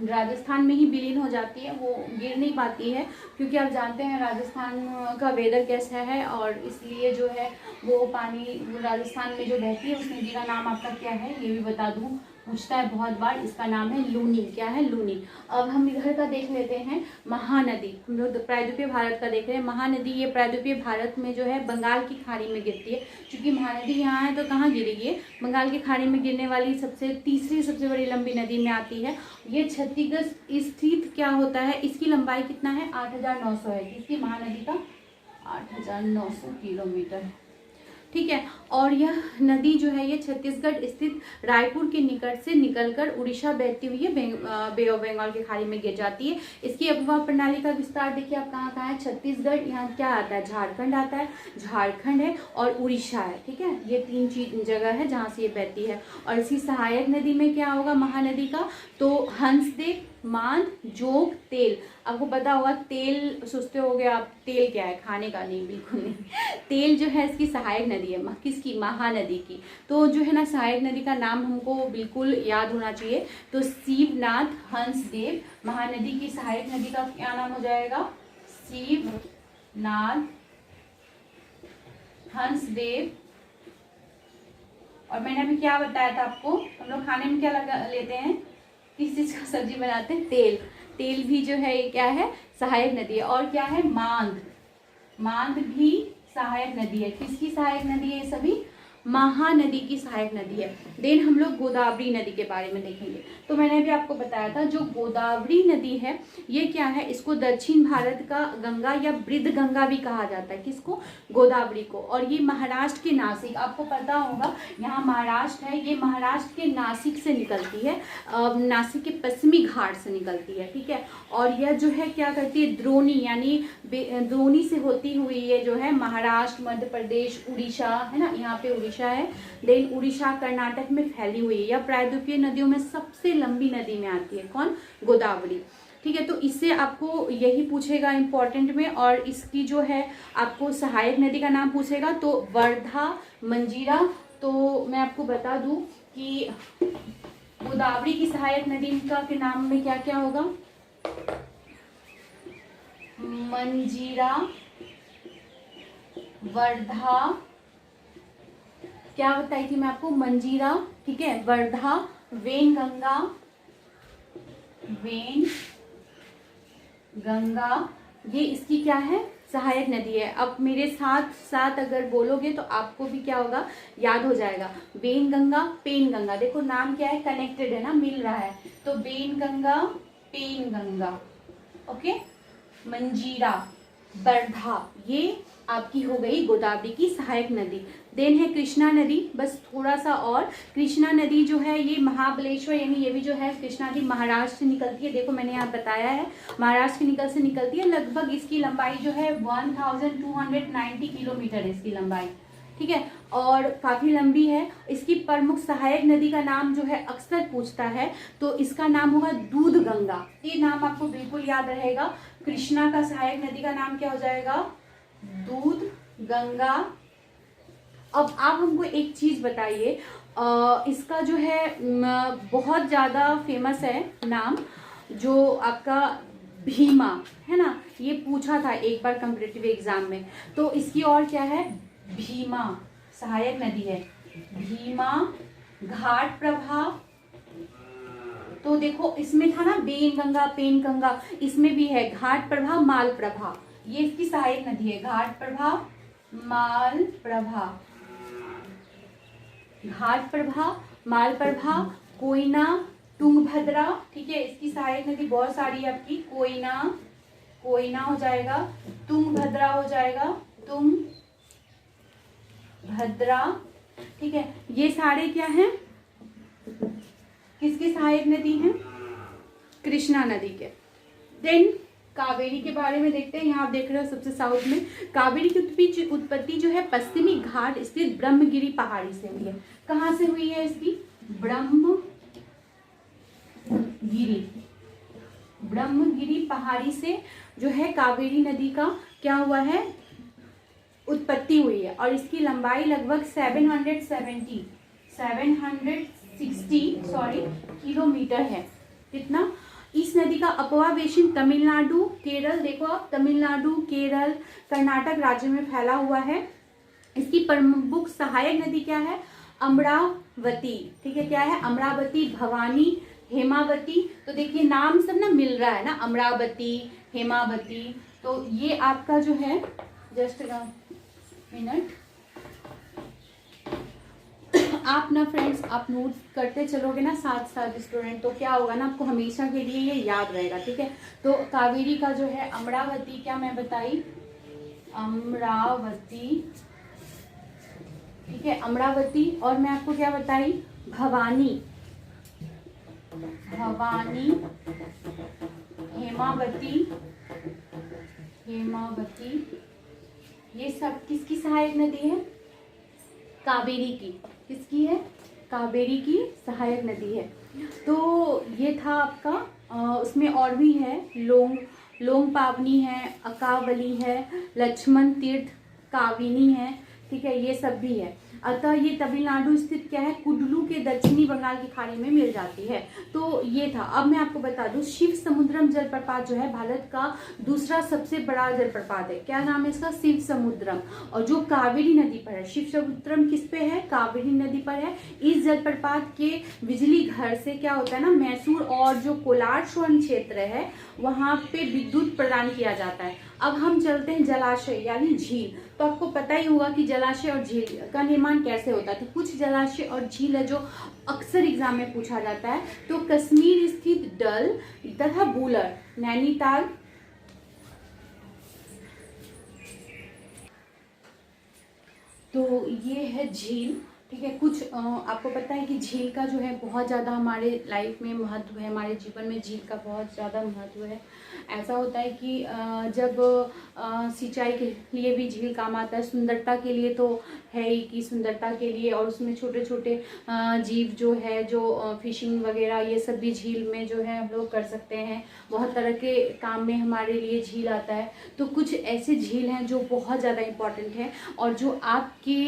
राजस्थान में ही विलीन हो जाती है, वो गिर नहीं पाती है, क्योंकि आप जानते हैं राजस्थान का वेदर कैसा है, और इसलिए जो है वो पानी राजस्थान में जो बहती है उस नदी का नाम आपका क्या है ये भी बता दूँ, पूछता है बहुत बार। इसका नाम है लूनी। क्या है? लूनी। अब हम इधर का देख लेते हैं महानदी। हम लोग प्रायद्वीपीय भारत का देख रहे हैं। महानदी ये प्रायद्वीपीय भारत में जो है बंगाल की खाड़ी में गिरती है। क्योंकि महानदी यहाँ है तो कहाँ गिरेगी? बंगाल की खाड़ी में गिरने वाली तीसरी सबसे बड़ी लंबी नदी में आती है। ये छत्तीसगढ़ स्थित क्या होता है? इसकी लंबाई कितना है? 8900 है। इसकी महानदी का 8900 किलोमीटर है। ठीक है, और यह नदी जो है ये छत्तीसगढ़ स्थित रायपुर के निकट से निकलकर उड़ीसा बहती हुई बे ऑफ बंगाल की खाड़ी में गिर जाती है। इसकी अपवाह प्रणाली का विस्तार देखिए आप कहाँ है? छत्तीसगढ़, यहाँ क्या आता है? झारखंड आता है, झारखंड है और उड़ीसा है। ठीक है, ये 3 जगह है जहाँ से ये बहती है। और इसकी सहायक नदी में क्या होगा महानदी का? तो हंसदेव, मांद, जोग, तेल। आपको पता होगा तेल, सोचते होगे आप तेल क्या है? खाने का? नहीं, बिल्कुल नहीं। तेल जो है इसकी सहायक नदी है। किसकी? महानदी की। तो जो है ना सहायक नदी का नाम हमको बिल्कुल याद होना चाहिए। तो शिवनाथ, हंसदेव, महानदी की सहायक नदी का क्या नाम हो जाएगा? शिवनाथ, हंसदेव। और मैंने अभी क्या बताया था आपको? हम लोग खाने में क्या लेते हैं? किस चीज का सब्जी बनाते हैं? तेल। तेल भी जो है ये क्या है? सहायक नदी है। और क्या है? मांद। मांद भी सहायक नदी है। किसकी सहायक नदी है? ये सभी महानदी की सहायक नदी है। देन हम लोग गोदावरी नदी के बारे में देखेंगे। तो मैंने भी आपको बताया था जो गोदावरी नदी है ये क्या है? इसको दक्षिण भारत का गंगा या वृद्ध गंगा भी कहा जाता है। किसको? गोदावरी को। और ये महाराष्ट्र के नासिक, आपको पता होगा यहाँ महाराष्ट्र है, ये महाराष्ट्र के नासिक से निकलती है, नासिक के पश्चिमी घाट से निकलती है। ठीक है, और यह जो है क्या करती है? द्रोणी, यानी द्रोणी से होती हुई ये जो है महाराष्ट्र, मध्य प्रदेश, उड़ीसा है ना, यहाँ पे उड़ीसा है, देन उड़ीसा, कर्नाटक में फैली हुई है। यह प्रायद्वीपीय नदियों में सबसे लंबी नदी में आती है। कौन? गोदावरी। ठीक है, तो इससे आपको यही पूछेगा इंपॉर्टेंट में। और इसकी जो है आपको सहायक नदी का नाम पूछेगा तो वर्धा, मंजीरा। तो मैं आपको बता दूं कि गोदावरी की सहायक नदी का के नाम में क्या क्या होगा? मंजीरा, वर्धा, क्या बताई थी मैं आपको? मंजीरा, ठीक है, वर्धा, वेनगंगा, ये इसकी क्या है? सहायक नदी है। अब मेरे साथ साथ अगर बोलोगे तो आपको भी क्या होगा? याद हो जाएगा। वेनगंगा, पेनगंगा। देखो नाम क्या है? कनेक्टेड है ना, मिल रहा है। तो वेनगंगा, पेनगंगा, ओके। मंजीरा, वर्धा, ये आपकी हो गई गोदावरी की सहायक नदी। देन है कृष्णा नदी, बस थोड़ा सा और, कृष्णा नदी जो है ये महाबलेश्वर यानी ये भी जो है कृष्णा नदी महाराष्ट्र से निकलती है। देखो मैंने यहाँ बताया है महाराष्ट्र से निकलती है। लगभग इसकी लंबाई जो है 1290 किलोमीटर है इसकी लंबाई, ठीक है, और काफी लंबी है। इसकी प्रमुख सहायक नदी का नाम जो है अक्सर पूछता है, तो इसका नाम होगा दूध गंगा। ये नाम आपको बिल्कुल याद रहेगा। कृष्णा का सहायक नदी का नाम क्या हो जाएगा? दूध गंगा। अब आप हमको एक चीज बताइए, इसका जो है बहुत ज्यादा फेमस है नाम, जो आपका भीमा है ना, ये पूछा था एक बार कॉम्पिटिटिव एग्जाम में। तो इसकी और क्या है? भीमा सहायक नदी है। भीमा घाट प्रभा, तो देखो इसमें था ना बेनगंगा पेनगंगा, इसमें भी है घाट प्रभा माल प्रभा, ये इसकी सहायक नदी है। घाट प्रभा माल प्रभा, घाट प्रभा माल प्रभा, कोयना तुंगभद्रा, ठीक है, इसकी सहायक नदी बहुत सारी है आपकी। कोयना, कोयना हो जाएगा, तुंगभद्रा हो जाएगा, तुंगभद्रा, ठीक है। ये सारे क्या हैं? किसकी सहायक नदी हैं? कृष्णा नदी के। देन कावेरी के बारे में देखते हैं। यहाँ आप देख रहे हो सबसे साउथ में कावेरी की उत्पत्ति जो है पश्चिमी घाट स्थित ब्रह्मगिरी पहाड़ी से हुई है। कहाँ से हुई है इसकी? ब्रह्मगिरी पहाड़ी से जो है कावेरी नदी का क्या हुआ है? उत्पत्ति हुई है। और इसकी लंबाई लगभग 760 किलोमीटर है। कितना? इस नदी का अपवा बेसिन तमिलनाडु केरल, देखो आप तमिलनाडु केरल कर्नाटक राज्य में फैला हुआ है। इसकी प्रमुख सहायक नदी क्या है? अमरावती, ठीक है, क्या है? अमरावती, भवानी, हेमावती। तो देखिए नाम सब ना मिल रहा है ना, अमरावती हेमावती। तो ये आपका जो है, जस्ट मिनट, आप ना फ्रेंड्स आप नोट्स करते चलोगे ना साथ साथ स्टूडेंट, तो क्या होगा ना, आपको हमेशा के लिए ये याद रहेगा, ठीक है। तो कावेरी का जो है अमरावती, क्या मैं बताई? अमरावती, ठीक है, अमरावती। और मैं आपको क्या बताई? भवानी, भवानी, हेमावती, हेमावती, ये सब किसकी सहायक नदी है? कावेरी की। किसकी है? कावेरी की सहायक नदी है। तो ये था आपका, उसमें और भी है, लोंग पावनी है, अकावली है, लक्ष्मण तीर्थ, काविनी है, ठीक है, ये सब भी है। अतः ये तमिलनाडु स्थित क्या है? कुडलू के दक्षिणी बंगाल की खाड़ी में मिल जाती है। तो ये था। अब मैं आपको बता दूं, शिव समुद्रम जलप्रपात जो है भारत का दूसरा सबसे बड़ा जलप्रपात है। क्या नाम है इसका? शिव समुद्रम। और जो कावेरी नदी पर है। शिव समुद्रम किस पे है? कावेरी नदी पर है। इस जलप्रपात के बिजली घर से क्या होता है ना, मैसूर और जो कोलार स्वर्ण क्षेत्र है वहां पे विद्युत प्रदान किया जाता है। अब हम चलते हैं जलाशय यानी झील। तो आपको पता ही होगा कि जलाशय और झील का निर्माण कैसे होता है। तो कुछ जलाशय और झील है जो अक्सर एग्जाम में पूछा जाता है। तो कश्मीर स्थित डल तथा बुलर, नैनीताल, तो ये है झील, ठीक है। कुछ आपको पता है कि झील का जो है बहुत ज़्यादा हमारे लाइफ में महत्व है, हमारे जीवन में झील का बहुत ज़्यादा महत्व है। ऐसा होता है कि जब सिंचाई के लिए भी झील काम आता है, सुंदरता के लिए तो है ही कि सुंदरता के लिए, और उसमें छोटे छोटे जीव जो है, जो फिशिंग वगैरह ये सब भी झील में जो है हम लोग कर सकते हैं। बहुत तरह के काम में हमारे लिए झील आता है। तो कुछ ऐसे झील हैं जो बहुत ज़्यादा इम्पॉर्टेंट है और जो आपके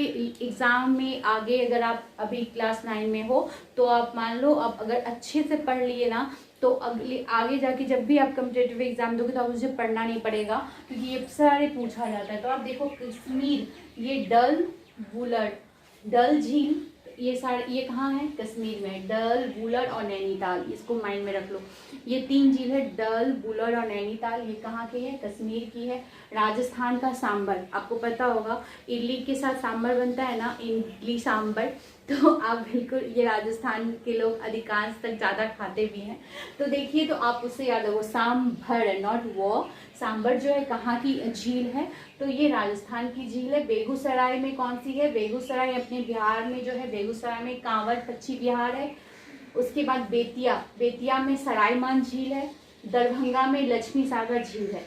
एग्ज़ाम में आगे, अगर आप अभी क्लास 9 में हो तो आप मान लो आप अगर अच्छे से पढ़ लिए ना, तो अगले आगे जाके जब भी आप कॉम्पिटिटिव एग्जाम दोगे तो आप उसे पढ़ना नहीं पड़ेगा, क्योंकि ये सारे पूछा जाता है। तो आप देखो कश्मीर, ये डल बुलर, डल झील, ये सारे ये कहाँ है? कश्मीर में। डल बुलर और नैनीताल, इसको माइंड में रख लो। ये 3 झील है, डल बुलर और नैनीताल। ये कहाँ की है? कश्मीर की है। राजस्थान का सांबर, आपको पता होगा इडली के साथ सांबर बनता है ना, इडली सांबर, तो आप बिल्कुल, ये राजस्थान के लोग अधिकांश तक ज़्यादा खाते भी हैं। तो देखिए, तो आप उससे याद रखो, सांभर, नॉट वो। सांभर जो है कहाँ की झील है? तो ये राजस्थान की झील है। बेगूसराय में कौन सी है? बेगूसराय अपने बिहार में जो है, बेगूसराय में कांवड़ पक्षी विहार है। उसके बाद बेतिया, बेतिया में सरायमान झील है। दरभंगा में लक्ष्मी सागर झील है।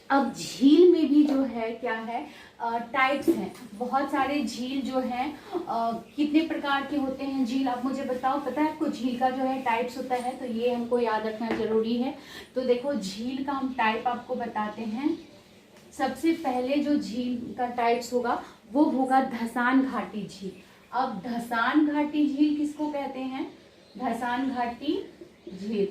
अब झील में भी जो है क्या है, टाइप्स हैं, बहुत सारे झील जो हैं। कितने प्रकार के होते हैं झील, आप मुझे बताओ, पता है आपको झील का जो है टाइप्स होता है? तो ये हमको याद रखना जरूरी है। तो देखो, झील का हम टाइप आपको बताते हैं। सबसे पहले जो झील का टाइप्स होगा वो होगा धसान घाटी झील। अब धसान घाटी झील किसको कहते हैं? धसान घाटी झील।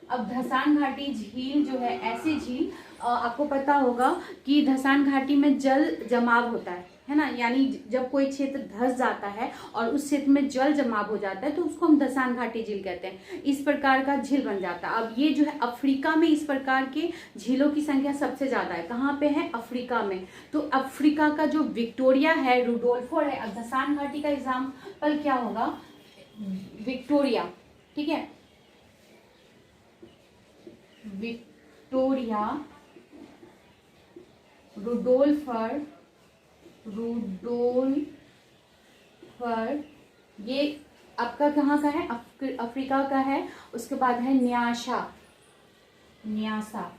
अब धसान घाटी झील जो है ऐसी झील, आपको पता होगा कि धसान घाटी में जल जमाव होता है ना, यानी जब कोई क्षेत्र धंस जाता है और उस क्षेत्र में जल जमाव हो जाता है तो उसको हम धसान घाटी झील कहते हैं। इस प्रकार का झील बन जाता है। अब ये जो है अफ्रीका में इस प्रकार के झीलों की संख्या सबसे ज्यादा है। कहाँ पे है? अफ्रीका में। तो अफ्रीका का जो विक्टोरिया है, रुडोल्फो है। अब धसान घाटी का एग्जाम्पल क्या होगा? विक्टोरिया, ठीक है, विक्टोरिया, रुडोल्फर, ये आपका कहाँ का है? अफ्रीका का है। उसके बाद है न्यासा, न्यासा,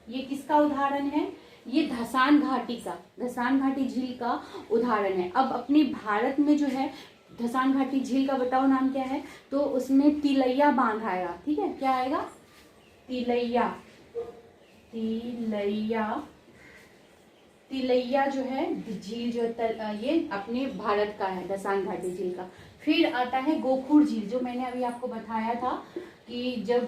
ये किसका उदाहरण है? ये धसान घाटी का, धसान घाटी झील का उदाहरण है। अब अपने भारत में जो है धसान घाटी झील का बताओ नाम क्या है? तो उसमें तिलैया बांध आएगा, ठीक है, क्या आएगा? तिलैया, तिलैया, तिलैया जो है झील जो ये अपने भारत का है, धसान घाटी झील का। फिर आता है गोखुर झील, जो मैंने अभी आपको बताया था कि जब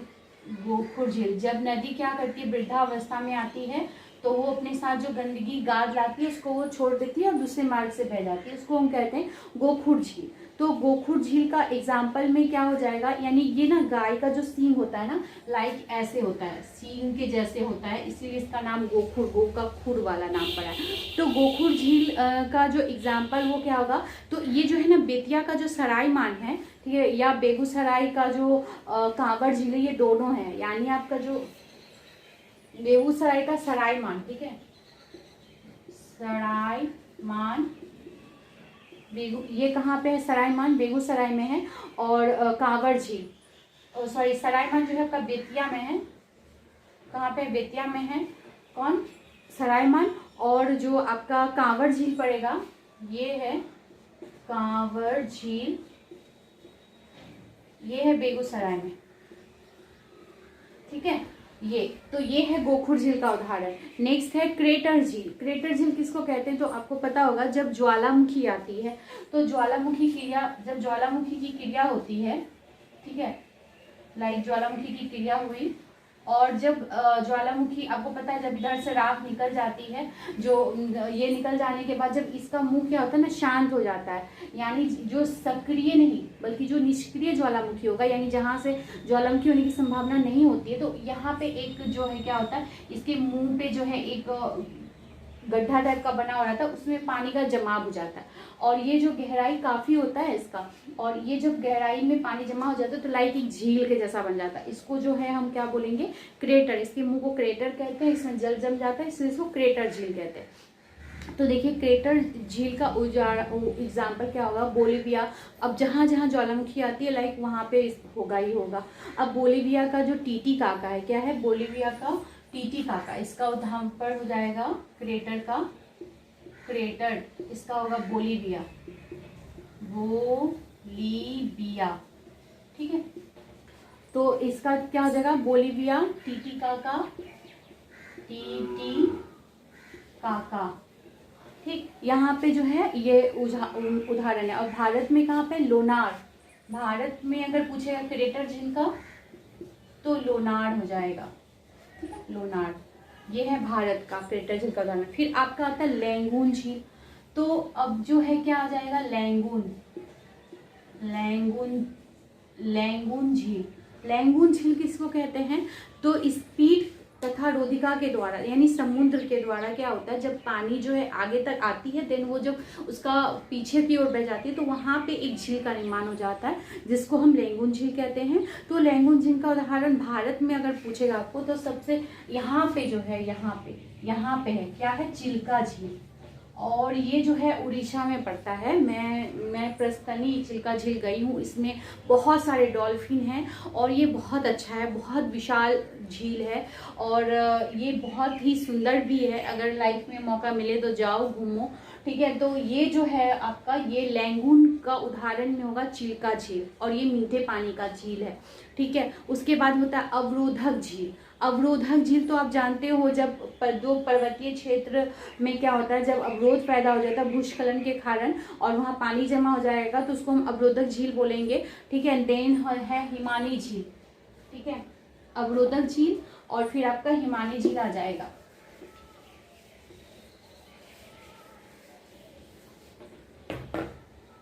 गोखुर झील, जब नदी क्या करती है, वृद्धावस्था में आती है तो वो अपने साथ जो गंदगी गाद लाती है उसको वो छोड़ देती है और दूसरे मार्ग से बह जाती है, उसको हम कहते हैं गोखुर झील। तो गोखुर झील का एग्जाम्पल में क्या हो जाएगा, यानी ये ना गाय का जो सींग होता है ना, लाइक ऐसे होता है, सींग के जैसे होता है, इसीलिए इसका नाम गोखुर, गो का खुर वाला नाम पड़ा है। तो गोखुर झील का जो एग्जाम्पल वो क्या होगा? तो ये जो है ना बेतिया का जो सरायमान है, ठीक है, या बेगूसराय का जो कांवड़ झील है, ये दोनों है। यानी आपका जो बेगूसराय का सरायमान, ठीक है, सरायमान, ये कहाँ पे है? सरायमान बेगूसराय में है। और कांवड़ झील, सॉरी, सरायमान जो है आपका बेतिया में है। कहाँ पे? बेतिया में है। कौन? सरायमान। और जो आपका कांवड़ झील पड़ेगा, ये है कांवड़ झील, ये है बेगूसराय में, ठीक है। ये है गोखुर झील का उदाहरण। नेक्स्ट है क्रेटर झील। क्रेटर झील किसको कहते हैं? तो आपको पता होगा, जब ज्वालामुखी आती है तो ज्वालामुखी क्रिया, जब ज्वालामुखी की क्रिया होती है, ठीक है, लाइक ज्वालामुखी की क्रिया हुई, और जब ज्वालामुखी, आपको पता है जब इधर से राख निकल जाती है, जो ये निकल जाने के बाद जब इसका मुंह क्या होता है ना, शांत हो जाता है, यानी जो सक्रिय नहीं बल्कि जो निष्क्रिय ज्वालामुखी होगा, यानी जहाँ से ज्वालामुखी होने की संभावना नहीं होती है, तो यहाँ पे एक जो है क्या होता है, इसके मुंह पे जो है एक गड्ढा टाइप का बना हो रहा था, उसमें पानी का जमाव हो जाता है। और ये जो गहराई काफी होता है इसका, और ये जब गहराई में पानी जमा हो जाता है तो लाइक एक झील के जैसा बन जाता है। इसको जो है हम क्या बोलेंगे? क्रेटर। इसके मुंह को क्रेटर कहते हैं, इसमें जल जम जाता है, इसलिए इसको क्रेटर झील कहते हैं। तो देखिए, क्रेटर झील का एग्जाम्पल क्या होगा? बोलीविया। अब जहाँ जहाँ ज्वालामुखी आती है लाइक वहाँ पे होगा ही होगा। अब बोलीविया का जो टीटीकाका है, क्या है? बोलीविया का टीटीकाका, इसका उदाहरण हो जाएगा क्रेटर का, क्रेटर इसका होगा बोलीविया, बोलीविया, ठीक है। तो इसका क्या हो जाएगा? बोलीविया, टीटीकाका, टीटीकाका, ठीक। यहाँ पे जो है ये उदाहरण है। और भारत में कहाँ पे? लोनार। भारत में अगर पूछेगा क्रेटर झील का तो लोनार हो जाएगा, ठीक है, लोनार। ये है भारत का क्रेटर झील का उदाहरण। फिर आपका आता है लैंगून झील। तो अब जो है क्या आ जाएगा? लैंगून, लैंगून, लैंगून झील। लैंगून झील किसको कहते हैं? तो स्पीड तथा रोधिका के द्वारा यानी समुद्र के द्वारा क्या होता है, जब पानी जो है आगे तक आती है देन वो जब उसका पीछे की ओर बह जाती है तो वहाँ पे एक झील का निर्माण हो जाता है जिसको हम रंगून झील कहते हैं। तो रंगून झील का उदाहरण भारत में अगर पूछेगा आपको तो सबसे यहाँ पे जो है यहाँ पे है क्या है, चिल्का झील। और ये जो है उड़ीसा में पड़ता है। मैं प्रस्थनी चिल्का झील गई हूँ, इसमें बहुत सारे डॉल्फिन हैं और ये बहुत अच्छा है, बहुत विशाल झील है और ये बहुत ही सुंदर भी है। अगर लाइफ में मौका मिले तो जाओ घूमो, ठीक है। तो ये जो है आपका ये रंगून का उदाहरण में होगा चिल्का झील और ये मीठे पानी का झील है, ठीक है। उसके बाद होता है अवरोधक झील। अवरोधक झील तो आप जानते हो, जब दो पर्वतीय क्षेत्र में क्या होता है, जब अवरोध पैदा हो जाता है भूस्खलन के कारण और वहाँ पानी जमा हो जाएगा तो उसको हम अवरोधक झील बोलेंगे, ठीक है। देन है हिमानी झील, ठीक है, अवरोधक झील और फिर आपका हिमानी झील आ जाएगा।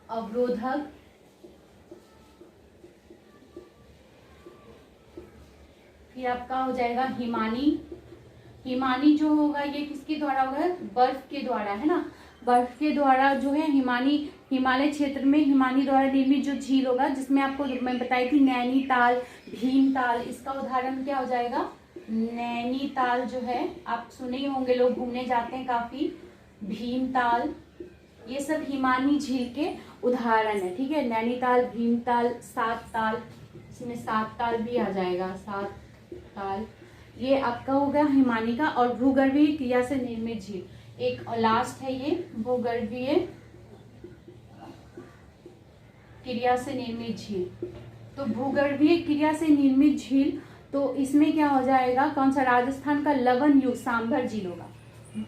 अवरोधक, फिर आपका हो जाएगा हिमानी। हिमानी जो होगा ये किसके द्वारा होगा, बर्फ के द्वारा, है ना। बर्फ के द्वारा जो है हिमानी, हिमालय क्षेत्र में हिमानी द्वारा निर्मित जो झील होगा, जिसमें आपको मैं बताई थी नैनीताल, भीमताल, इसका उदाहरण क्या हो जाएगा, नैनीताल जो है आप सुने ही होंगे, लोग घूमने जाते हैं काफी। भीमताल, ये सब हिमानी झील के उदाहरण है, ठीक है। नैनीताल, भीमताल, सात ताल, इसमें सात ताल भी आ जाएगा, सात ताल, ये आपका होगा हिमानी का। और भूगर्भीय क्रिया से निर्मित झील, एक लास्ट है ये भूगर्भीय क्रिया से निर्मित झील। तो भूगर्भीय क्रिया से निर्मित झील, तो इसमें क्या हो जाएगा, कौन सा, राजस्थान का लवण युक्त सांभर झील होगा।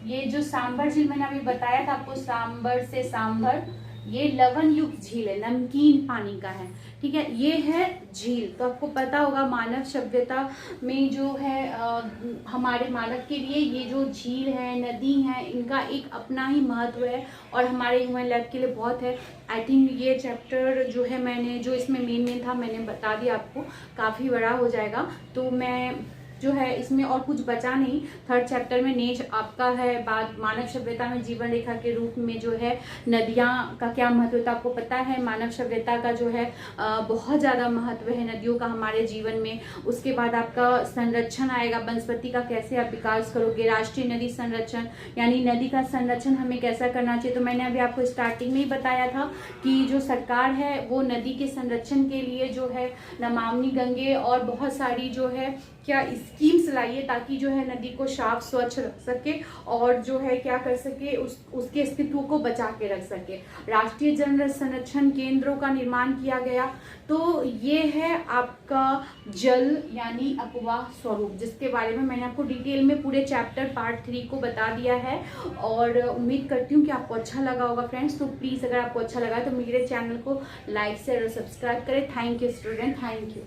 ये जो सांभर झील मैंने अभी बताया था आपको, सांभर से सांभर, ये लवण युक्त झील है, नमकीन पानी का है, ठीक है। ये है झील। तो आपको पता होगा मानव सभ्यता में जो है हमारे मानव के लिए ये जो झील है, नदी है, इनका एक अपना ही महत्व है और हमारे ह्यूमन लाइफ के लिए बहुत है। आई थिंक ये चैप्टर जो है मैंने जो इसमें मेन था मैंने बता दिया आपको, काफ़ी बड़ा हो जाएगा। तो मैं जो है इसमें और कुछ बचा नहीं। थर्ड चैप्टर में नेक्स्ट आपका है बाद मानव सभ्यता में जीवन रेखा के रूप में जो है नदियाँ का क्या महत्व होता है। आपको पता है मानव सभ्यता का जो है बहुत ज़्यादा महत्व है नदियों का हमारे जीवन में। उसके बाद आपका संरक्षण आएगा, वनस्पति का कैसे आप विकास करोगे, राष्ट्रीय नदी संरक्षण यानी नदी का संरक्षण हमें कैसा करना चाहिए। तो मैंने अभी आपको स्टार्टिंग में ही बताया था कि जो सरकार है वो नदी के संरक्षण के लिए जो है नमामि गंगे और बहुत सारी जो है क्या स्कीम्स लाइए ताकि जो है नदी को साफ स्वच्छ रख सके और जो है क्या कर सके उसके अस्तित्व को बचा के रख सके। राष्ट्रीय जल संरक्षण केंद्रों का निर्माण किया गया। तो ये है आपका जल यानी अपवाह स्वरूप, जिसके बारे में मैंने आपको डिटेल में पूरे चैप्टर पार्ट 3 को बता दिया है और उम्मीद करती हूँ कि आपको अच्छा लगा होगा फ्रेंड्स। तो प्लीज़ अगर आपको अच्छा लगा तो मेरे चैनल को लाइक शेयर और सब्सक्राइब करें। Thank you student, thank you.